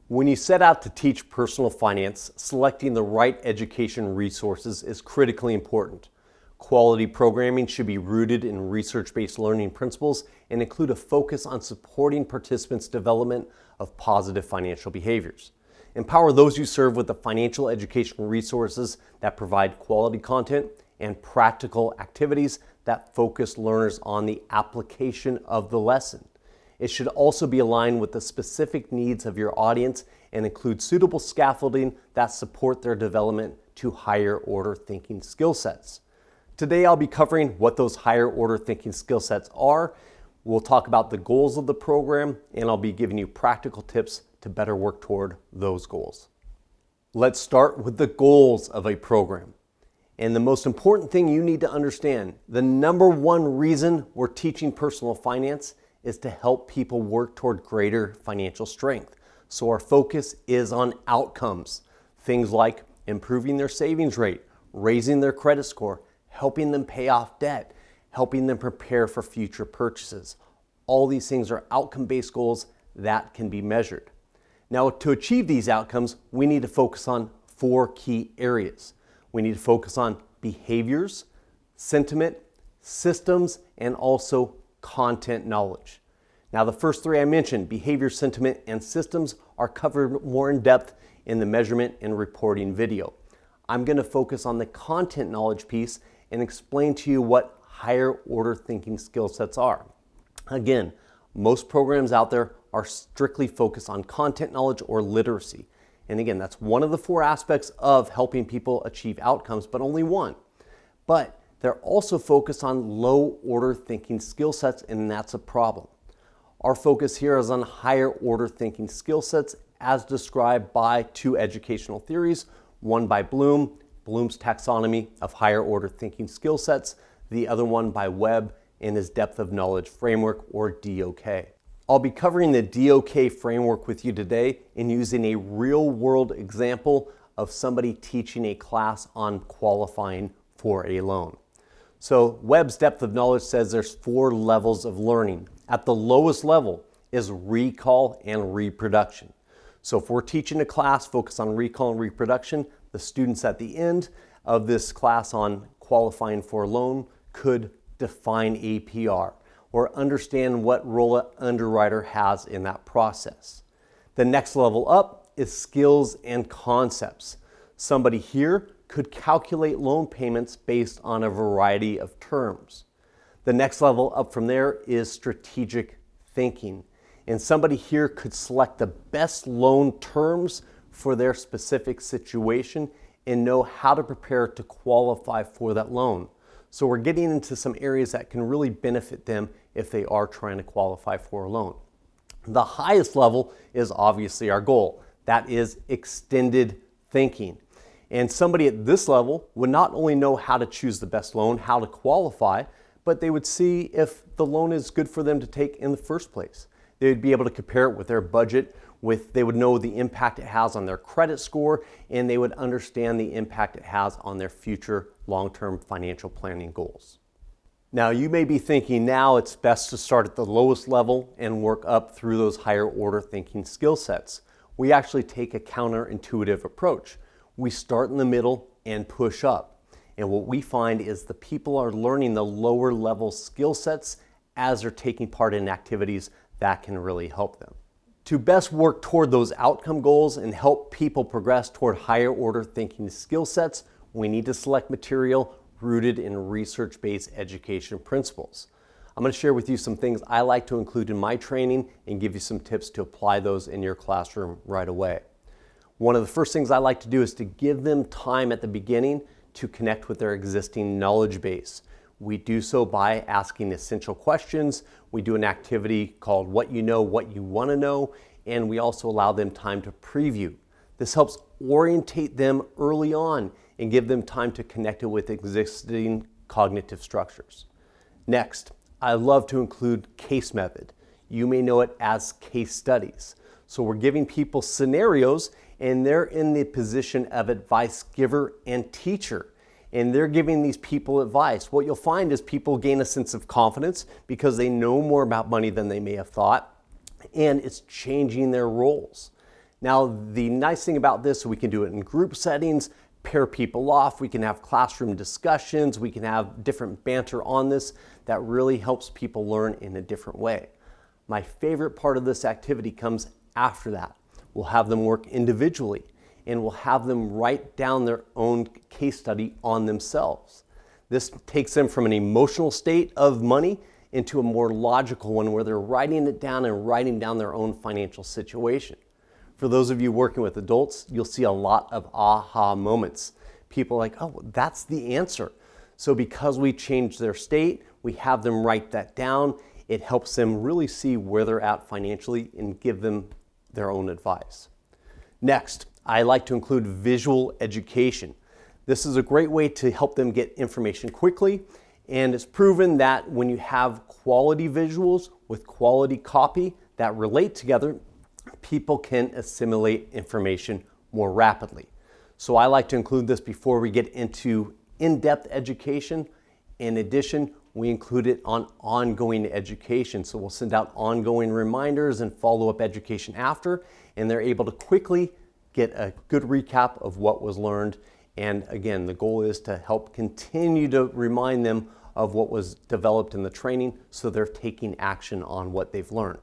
When you set out to teach personal finance, selecting the right education resources is critically important. Quality programming should be rooted in research-based learning principles and include a focus on supporting participants' development of positive financial behaviors. Empower those you serve with the financial education resources that provide quality content and practical activities that focus learners on the application of the lesson. It should also be aligned with the specific needs of your audience and include suitable scaffolding that support their development to higher order thinking skill sets. Today I'll be covering what those higher order thinking skill sets are. We'll talk about the goals of the program, and I'll be giving you practical tips to better work toward those goals. Let's start with the goals of a program. And the most important thing you need to understand, the number one reason we're teaching personal finance is to help people work toward greater financial strength. So our focus is on outcomes. Things like improving their savings rate, raising their credit score, helping them pay off debt, helping them prepare for future purchases. All these things are outcome-based goals that can be measured. Now, to achieve these outcomes, we need to focus on 4 key areas. We need to focus on behaviors, sentiment, systems, and also content knowledge. Now, the first 3 I mentioned, behavior, sentiment, and systems, are covered more in depth in the measurement and reporting video. I'm going to focus on the content knowledge piece and explain to you what higher order thinking skill sets are. Again, most programs out there are strictly focused on content knowledge or literacy. And again, that's one of the 4 aspects of helping people achieve outcomes, but only one. But they're also focused on low order thinking skill sets, and that's a problem. Our focus here is on higher order thinking skill sets as described by 2 educational theories, one by Bloom's Taxonomy of Higher Order Thinking Skill Sets, the other one by Webb in his Depth of Knowledge Framework, or DOK. I'll be covering the DOK framework with you today and using a real-world example of somebody teaching a class on qualifying for a loan. So Webb's Depth of Knowledge says there's 4 levels of learning. At the lowest level is recall and reproduction. So if we're teaching a class focused on recall and reproduction, the students at the end of this class on qualifying for a loan could define APR or understand what role an underwriter has in that process. The next level up is skills and concepts. Somebody here could calculate loan payments based on a variety of terms. The next level up from there is strategic thinking. And somebody here could select the best loan terms for their specific situation and know how to prepare to qualify for that loan. So we're getting into some areas that can really benefit them if they are trying to qualify for a loan. The highest level is obviously our goal. That is extended thinking. And somebody at this level would not only know how to choose the best loan, how to qualify, but they would see if the loan is good for them to take in the first place. They would be able to compare it with their budget, they would know the impact it has on their credit score, and they would understand the impact it has on their future long-term financial planning goals. Now, you may be thinking now it's best to start at the lowest level and work up through those higher order thinking skill sets. We actually take a counterintuitive approach. We start in the middle and push up. And what we find is the people are learning the lower level skill sets as they're taking part in activities that can really help them. To best work toward those outcome goals and help people progress toward higher order thinking skill sets, we need to select material rooted in research-based education principles. I'm going to share with you some things I like to include in my training and give you some tips to apply those in your classroom right away. One of the first things I like to do is to give them time at the beginning to connect with their existing knowledge base. We do so by asking essential questions. We do an activity called What You Know, What You Want to Know, and we also allow them time to preview. This helps orientate them early on and give them time to connect it with existing cognitive structures. Next, I love to include case method. You may know it as case studies. So we're giving people scenarios and they're in the position of advice giver and teacher. And they're giving these people advice. What you'll find is people gain a sense of confidence because they know more about money than they may have thought, and it's changing their roles. Now, the nice thing about this, we can do it in group settings, pair people off, we can have classroom discussions, we can have different banter on this that really helps people learn in a different way. My favorite part of this activity comes after that. We'll have them work individually and we'll have them write down their own case study on themselves. This takes them from an emotional state of money into a more logical one where they're writing it down and writing down their own financial situation. For those of you working with adults, you'll see a lot of aha moments. People are like, oh, that's the answer. So because we changed their state, we have them write that down. It helps them really see where they're at financially and give them their own advice. Next, I like to include visual education. This is a great way to help them get information quickly, and it's proven that when you have quality visuals with quality copy that relate together, people can assimilate information more rapidly. So I like to include this before we get into in-depth education. In addition, we include it on ongoing education. So we'll send out ongoing reminders and follow-up education after, and they're able to quickly get a good recap of what was learned. And again, the goal is to help continue to remind them of what was developed in the training so they're taking action on what they've learned.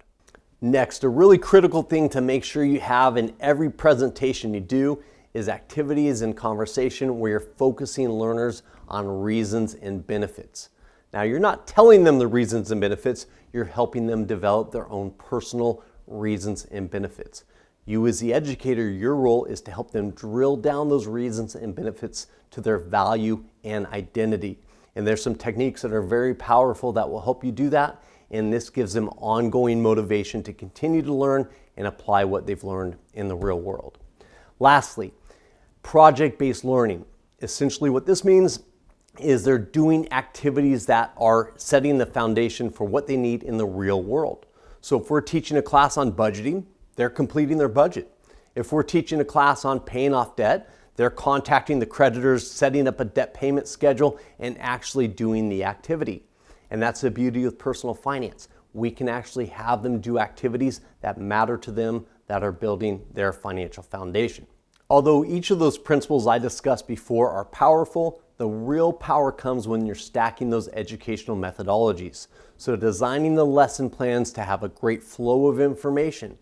Next, a really critical thing to make sure you have in every presentation you do is activities and conversation where you're focusing learners on reasons and benefits. Now, you're not telling them the reasons and benefits, you're helping them develop their own personal reasons and benefits. You as the educator, your role is to help them drill down those reasons and benefits to their value and identity. And there's some techniques that are very powerful that will help you do that. And this gives them ongoing motivation to continue to learn and apply what they've learned in the real world. Lastly, project-based learning. Essentially what this means is they're doing activities that are setting the foundation for what they need in the real world. So if we're teaching a class on budgeting, they're completing their budget. If we're teaching a class on paying off debt, they're contacting the creditors, setting up a debt payment schedule, and actually doing the activity. And that's the beauty of personal finance. We can actually have them do activities that matter to them, that are building their financial foundation. Although each of those principles I discussed before are powerful, the real power comes when you're stacking those educational methodologies. So designing the lesson plans to have a great flow of information.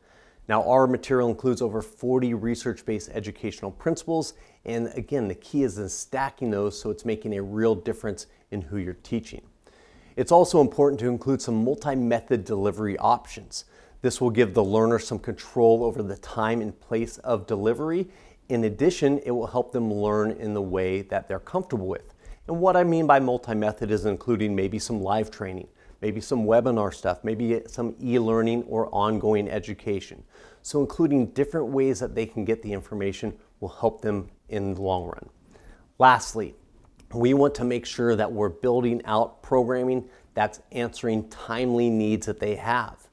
Now, our material includes over 40 research-based educational principles, and again, the key is in stacking those so it's making a real difference in who you're teaching. It's also important to include some multi-method delivery options. This will give the learner some control over the time and place of delivery. In addition, it will help them learn in the way that they're comfortable with. And what I mean by multi-method is including maybe some live training, maybe some webinar stuff, maybe some e-learning or ongoing education. So including different ways that they can get the information will help them in the long run. Lastly, we want to make sure that we're building out programming that's answering timely needs that they have.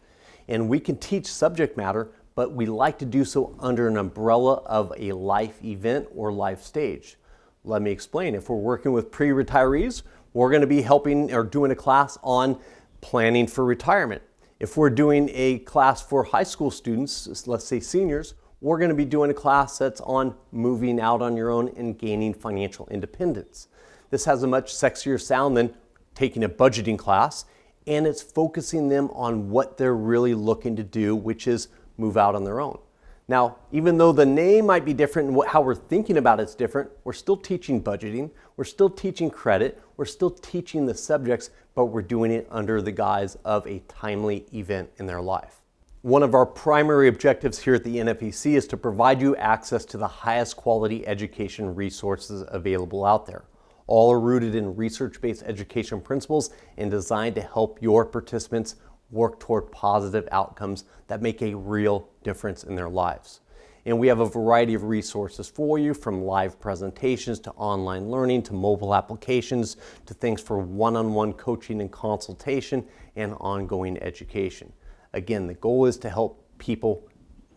And we can teach subject matter, but we like to do so under an umbrella of a life event or life stage. Let me explain. If we're working with pre-retirees, we're going to be helping or doing a class on planning for retirement. If we're doing a class for high school students, let's say seniors, we're going to be doing a class that's on moving out on your own and gaining financial independence. This has a much sexier sound than taking a budgeting class, and it's focusing them on what they're really looking to do, which is move out on their own. Now, even though the name might be different and how we're thinking about it's different, we're still teaching budgeting, we're still teaching credit, we're still teaching the subjects, but we're doing it under the guise of a timely event in their life. One of our primary objectives here at the NFEC is to provide you access to the highest quality education resources available out there. All are rooted in research-based education principles and designed to help your participants work toward positive outcomes that make a real difference in their lives. And we have a variety of resources for you, from live presentations to online learning to mobile applications to things for one-on-one coaching and consultation and ongoing education. Again, the goal is to help people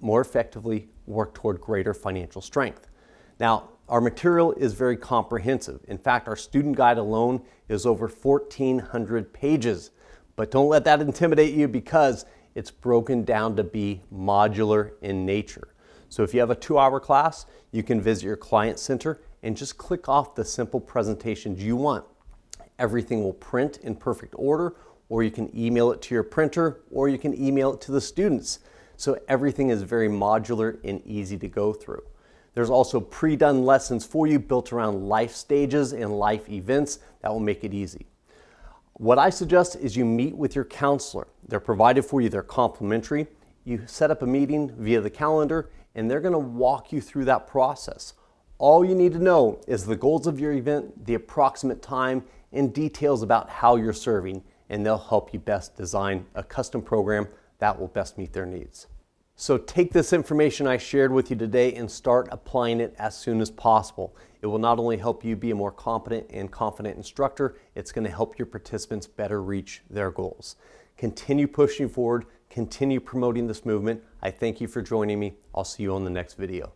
more effectively work toward greater financial strength. Now, our material is very comprehensive. In fact, our student guide alone is over 1,400 pages. But don't let that intimidate you because it's broken down to be modular in nature. So if you have a 2-hour class, you can visit your client center and just click off the simple presentations you want. Everything will print in perfect order, or you can email it to your printer, or you can email it to the students. So everything is very modular and easy to go through. There's also pre-done lessons for you built around life stages and life events that will make it easy. What I suggest is you meet with your counselor. They're provided for you, they're complimentary. You set up a meeting via the calendar and they're going to walk you through that process. All you need to know is the goals of your event, the approximate time, and details about how you're serving, and they'll help you best design a custom program that will best meet their needs. So take this information I shared with you today and start applying it as soon as possible. It will not only help you be a more competent and confident instructor, it's going to help your participants better reach their goals. Continue pushing forward, continue promoting this movement. I thank you for joining me. I'll see you on the next video.